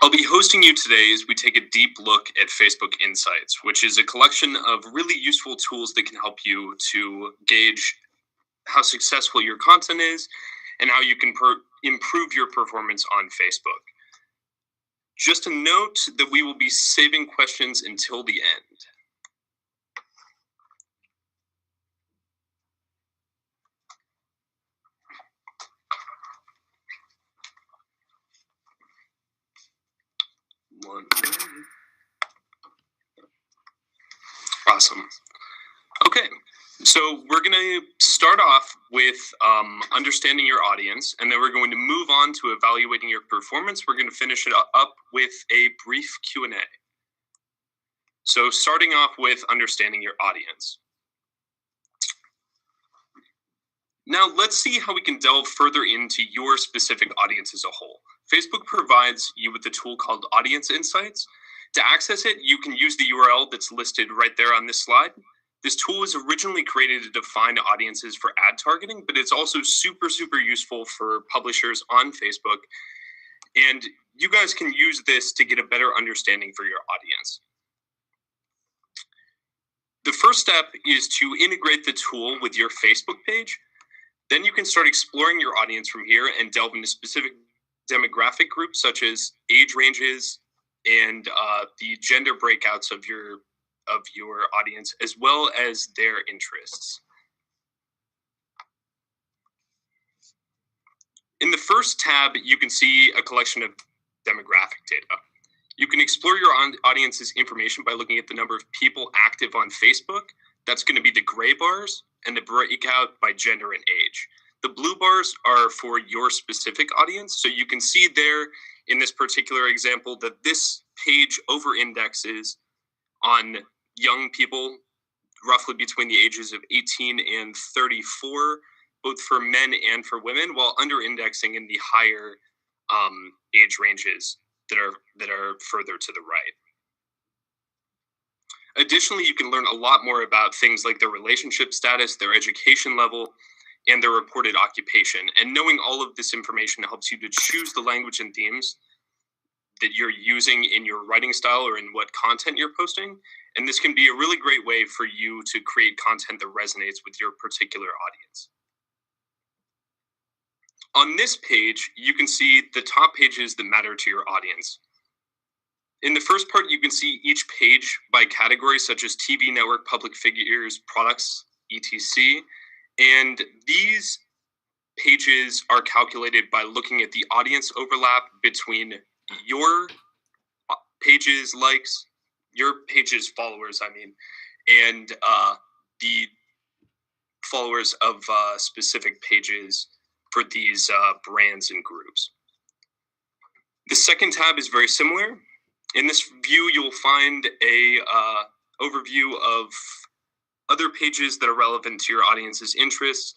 I'll be hosting you today as we take a deep look at Facebook Insights, which is a collection of really useful tools that can help you to gauge how successful your content is and how you can improve your performance on Facebook. Just a note that we will be saving questions until the end. Awesome. Okay, so we're going to start off with understanding your audience, and then we're going to move on to evaluating your performance. We're going to finish it up with a brief Q&A. So starting off with understanding your audience. Now let's see how we can delve further into your specific audience as a whole. Facebook provides you with a tool called Audience Insights. To access it, you can use the URL that's listed right there on this slide. This tool was originally created to define audiences for ad targeting, but it's also super useful for publishers on Facebook. And you guys can use this to get a better understanding for your audience. The first step is to integrate the tool with your Facebook page. Then you can start exploring your audience from here and delve into specific demographic groups such as age ranges and the gender breakouts of your audience, as well as their interests. In the first tab, you can see a collection of demographic data. You can explore your audience's information by looking at the number of people active on Facebook. That's going to be the gray bars, and the breakout by gender and age. The blue bars are for your specific audience, so you can see there in this particular example that this page over-indexes on young people roughly between the ages of 18 and 34, both for men and for women, while under-indexing in the higher age ranges that are further to the right. Additionally, you can learn a lot more about things like their relationship status, their education level, and their reported occupation. And knowing all of this information helps you to choose the language and themes that you're using in your writing style or in what content you're posting. And this can be a really great way for you to create content that resonates with your particular audience. On this page, you can see the top pages that matter to your audience. In the first part, you can see each page by category, such as TV network, public figures, products, etc. And these pages are calculated by looking at the audience overlap between your page's likes, your page's followers, and the followers of specific pages for these brands and groups. The second tab is very similar. In this view, you'll find a overview of other pages that are relevant to your audience's interests.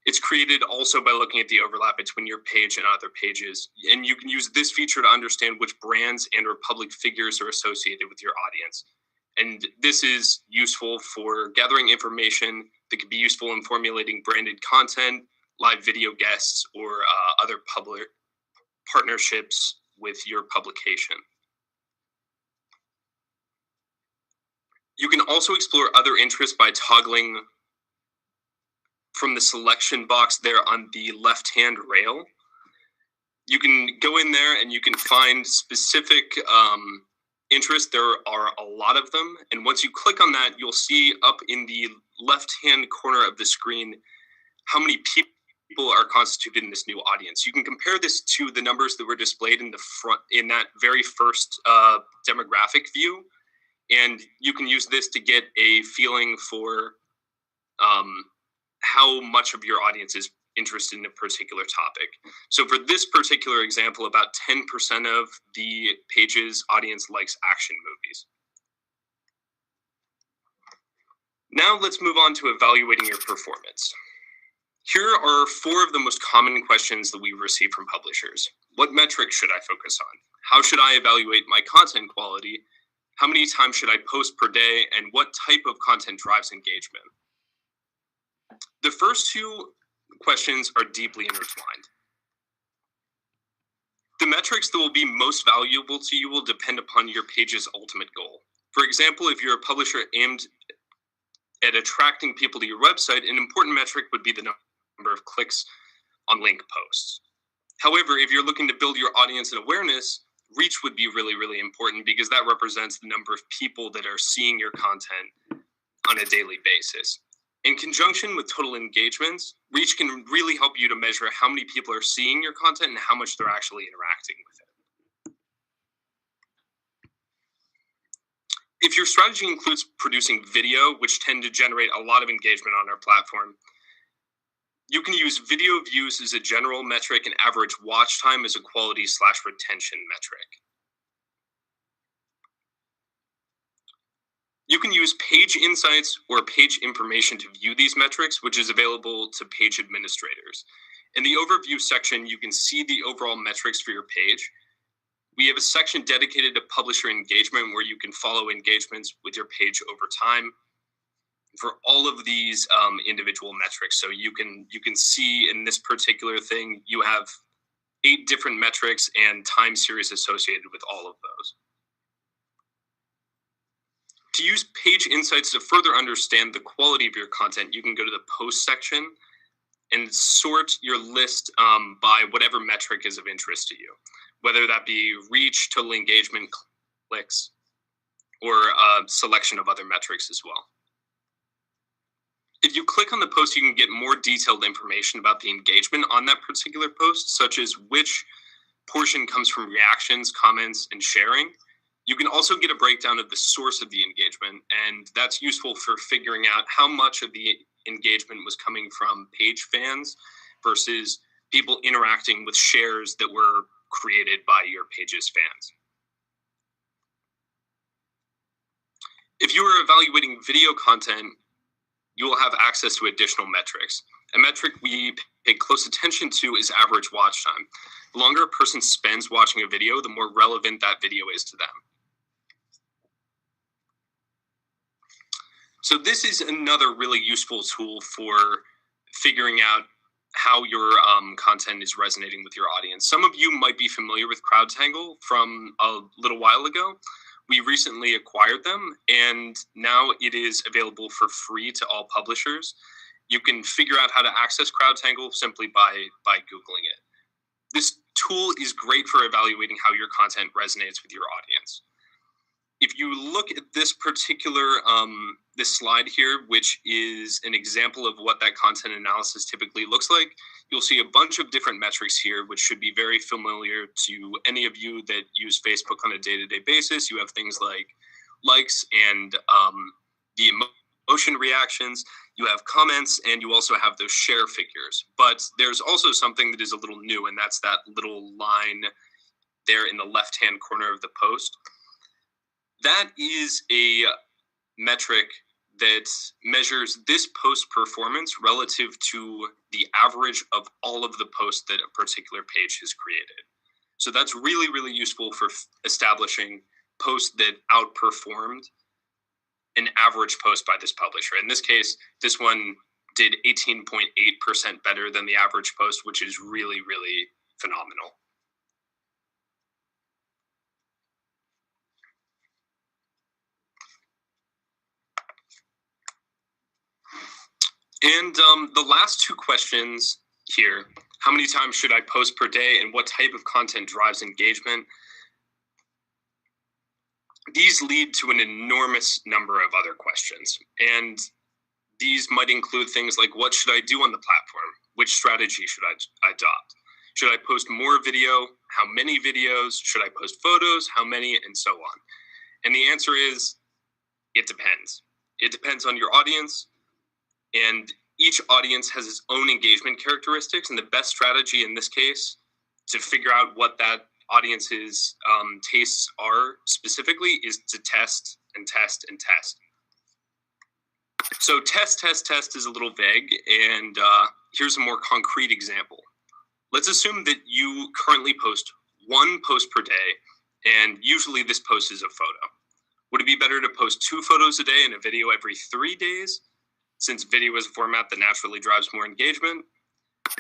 It's created also by looking at the overlap between your page and other pages. And you can use this feature to understand which brands and or public figures are associated with your audience. And this is useful for gathering information that could be useful in formulating branded content, live video guests, or other public partnerships with your publication. You can also explore other interests by toggling from the selection box there on the left-hand rail. You can go in there and you can find specific interests. There are a lot of them. And once you click on that, you'll see up in the left-hand corner of the screen how many people are constituted in this new audience. You can compare this to the numbers that were displayed in the front in that very first demographic view. And you can use this to get a feeling for how much of your audience is interested in a particular topic. So for this particular example, about 10% of the page's audience likes action movies. Now let's move on to evaluating your performance. Here are 4 of the most common questions that we receive from publishers. What metrics should I focus on? How should I evaluate my content quality? How many times should I post per day? And what type of content drives engagement? The first 2 questions are deeply intertwined. The metrics that will be most valuable to you will depend upon your page's ultimate goal. For example, if you're a publisher aimed at attracting people to your website, an important metric would be the number of clicks on link posts. However, if you're looking to build your audience and awareness, reach would be really, really important because that represents the number of people that are seeing your content on a daily basis. In conjunction with total engagements, reach can really help you to measure how many people are seeing your content and how much they're actually interacting with it. If your strategy includes producing video, which tend to generate a lot of engagement on our platform, you can use video views as a general metric and average watch time as a quality/retention metric. You can use page insights or page information to view these metrics, which is available to page administrators. In the overview section, you can see the overall metrics for your page. We have a section dedicated to publisher engagement where you can follow engagements with your page over time for all of these individual metrics. So you can see in this particular thing, you have 8 different metrics and time series associated with all of those. To use page insights to further understand the quality of your content, you can go to the post section and sort your list by whatever metric is of interest to you, whether that be reach, total engagement, clicks, or a selection of other metrics as well. If you click on the post, you can get more detailed information about the engagement on that particular post, such as which portion comes from reactions, comments, and sharing. You can also get a breakdown of the source of the engagement, and that's useful for figuring out how much of the engagement was coming from page fans versus people interacting with shares that were created by your page's fans. If you are evaluating video content, you will have access to additional metrics. A metric we pay close attention to is average watch time. The longer a person spends watching a video, the more relevant that video is to them. So this is another really useful tool for figuring out how your content is resonating with your audience. Some of you might be familiar with CrowdTangle from a little while ago. We recently acquired them, and now it is available for free to all publishers. You can figure out how to access CrowdTangle simply by Googling it. This tool is great for evaluating how your content resonates with your audience. If you look at this particular this slide here, which is an example of what that content analysis typically looks like, you'll see a bunch of different metrics here, which should be very familiar to any of you that use Facebook on a day-to-day basis. You have things like likes and the emotion reactions. You have comments, and you also have those share figures. But there's also something that is a little new, and that's that little line there in the left-hand corner of the post. That is a metric that measures this post performance relative to the average of all of the posts that a particular page has created. So that's really, really useful for establishing posts that outperformed an average post by this publisher. In this case, this one did 18.8% better than the average post, which is really, really phenomenal. And the last 2 questions here, how many times should I post per day and what type of content drives engagement? These lead to an enormous number of other questions. And these might include things like, what should I do on the platform? Which strategy should I adopt? Should I post more video? How many videos? Should I post photos? How many? And so on. And the answer is, it depends. It depends on your audience. And each audience has its own engagement characteristics, and the best strategy in this case to figure out what that audience's tastes are specifically is to test and test and test. So test is a little vague, and here's a more concrete example. Let's assume that you currently post 1 post per day, and usually this post is a photo. Would it be better to post 2 photos a day and a video every 3 days? Since video is a format that naturally drives more engagement?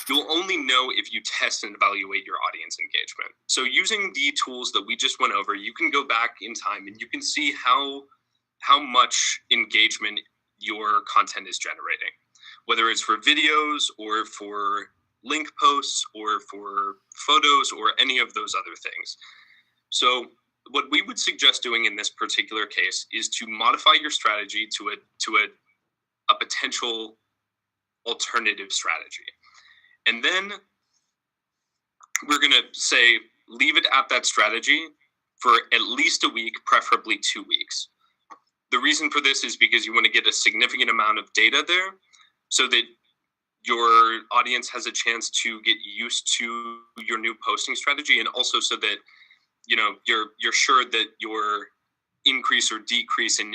You'll only know if you test and evaluate your audience engagement. So using the tools that we just went over, you can go back in time and you can see how much engagement your content is generating, whether it's for videos or for link posts or for photos or any of those other things. So what we would suggest doing in this particular case is to modify your strategy to a potential alternative strategy. And then we're going to say, leave it at that strategy for at least a week, preferably 2 weeks. The reason for this is because you want to get a significant amount of data there so that your audience has a chance to get used to your new posting strategy, and also so that you're sure that your increase or decrease in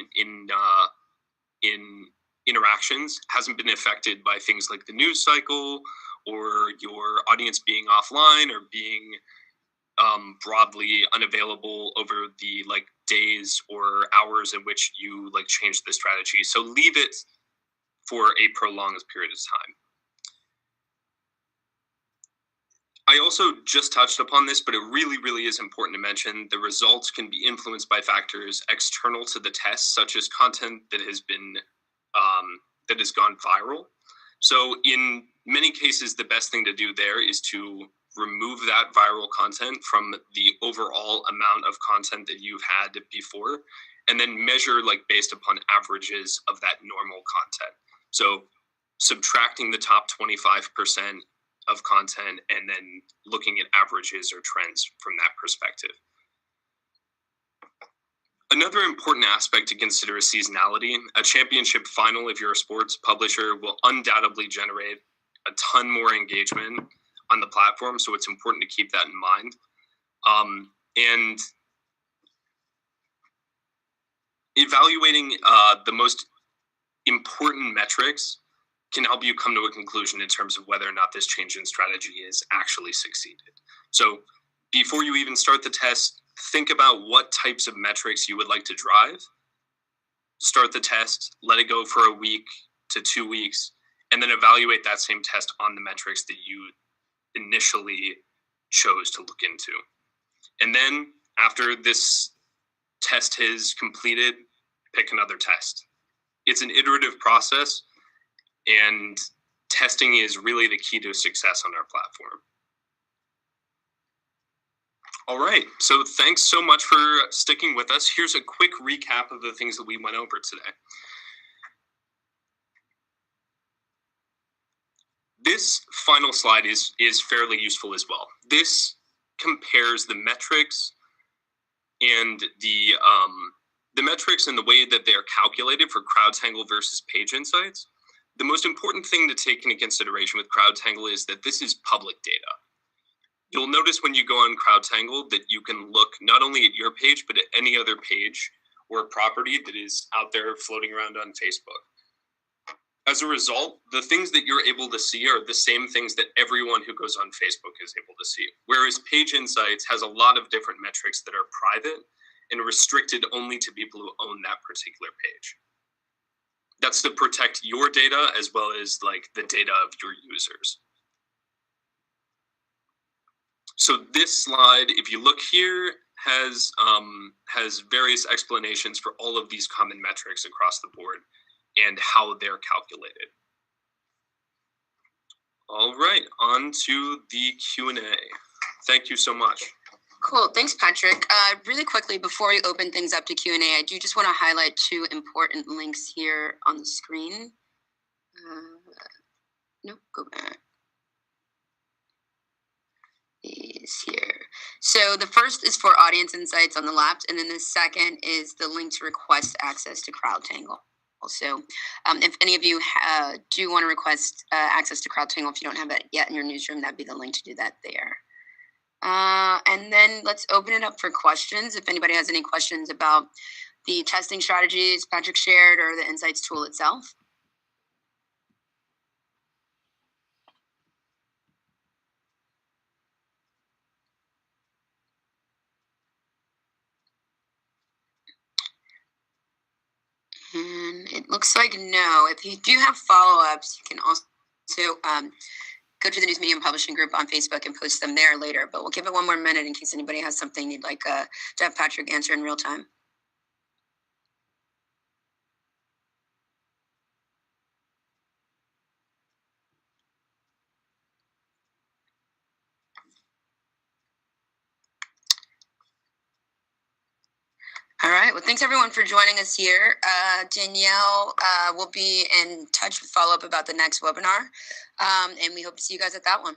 interactions hasn't been affected by things like the news cycle or your audience being offline or being broadly unavailable over the days or hours in which you change the strategy. So leave it for a prolonged period of time. I also just touched upon this, but it really, really is important to mention the results can be influenced by factors external to the test, such as content that has been that has gone viral. So in many cases, the best thing to do there is to remove that viral content from the overall amount of content that you've had before, and then measure based upon averages of that normal content. So subtracting the top 25% of content and then looking at averages or trends from that perspective. Another important aspect to consider is seasonality. A championship final, if you're a sports publisher, will undoubtedly generate a ton more engagement on the platform, so it's important to keep that in mind. And evaluating the most important metrics can help you come to a conclusion in terms of whether or not this change in strategy is actually succeeded. So before you even start the test, think about what types of metrics you would like to drive. Start the test, let it go for a week to 2 weeks, and then evaluate that same test on the metrics that you initially chose to look into. And then after this test is completed, pick another test. It's an iterative process, and testing is really the key to success on our platform. All right, so thanks so much for sticking with us. Here's a quick recap of the things that we went over today. This final slide is fairly useful as well. This compares the metrics and the metrics and the way that they're calculated for CrowdTangle versus Page Insights. The most important thing to take into consideration with CrowdTangle is that this is public data. You'll notice when you go on CrowdTangle that you can look not only at your page, but at any other page or property that is out there floating around on Facebook. As a result, the things that you're able to see are the same things that everyone who goes on Facebook is able to see. Whereas Page Insights has a lot of different metrics that are private and restricted only to people who own that particular page. That's to protect your data as well as the data of your users. So this slide, if you look here, has various explanations for all of these common metrics across the board and how they're calculated. All right, on to the Q&A. Thank you so much. Cool, thanks, Patrick. Really quickly, before we open things up to Q&A, I do just want to highlight 2 important links here on the screen. Nope, go back. Is here. So the first is for audience insights on the left, and then the second is the link to request access to CrowdTangle. Also, if any of you do want to request access to CrowdTangle, if you don't have that yet in your newsroom, that'd be the link to do that there. And then let's open it up for questions. If anybody has any questions about the testing strategies Patrick shared or the insights tool itself. And it looks like no. If you do have follow-ups, you can also go to the News Media and Publishing group on Facebook and post them there later. But we'll give it one more minute in case anybody has something you'd like to have Patrick answer in real time. All right. Well, thanks everyone for joining us here. Danielle will be in touch with follow-up about the next webinar, and we hope to see you guys at that one.